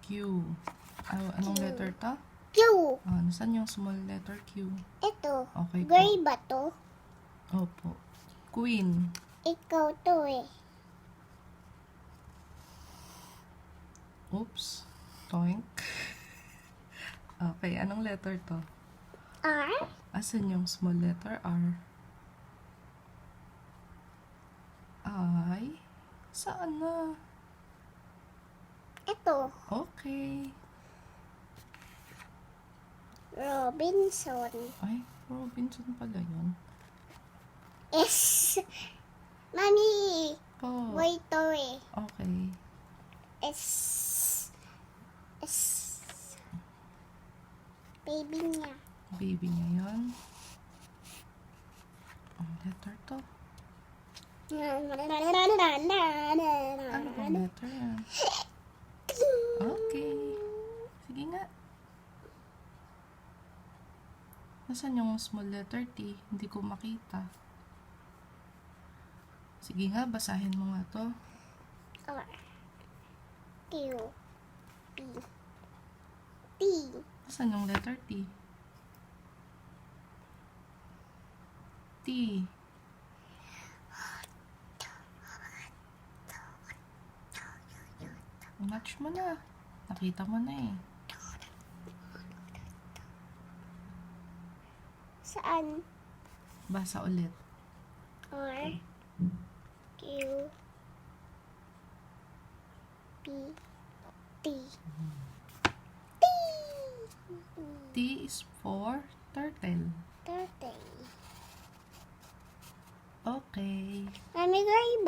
Q. Anong letter to? Q. Saan yung small letter Q? Ito. Okay po. Gray ba to? Opo. Queen. Ikaw to eh. Oops. Toink. Okay, anong letter to? R. Asan yung small letter R? I? Saan na? Ito. Okay. Robinson. Ay, Robinson pala yun. S. Mami. Po. Boy to eh. Okay. S. S. Baby niya. Baby niya yun. Ang letter to. Ano bang letter yan? Okay. Sige nga. Nasaan yung small letter T? Hindi ko makita. Sige nga, basahin mo nga to. R. Q. P. T. Nasaan yung letter T? T. Match mo na. Nakita mo na eh. Saan? Basa ulit. R. Q. P. T. T. T is for turtle. Turtle. Okay. Mami, gray ba?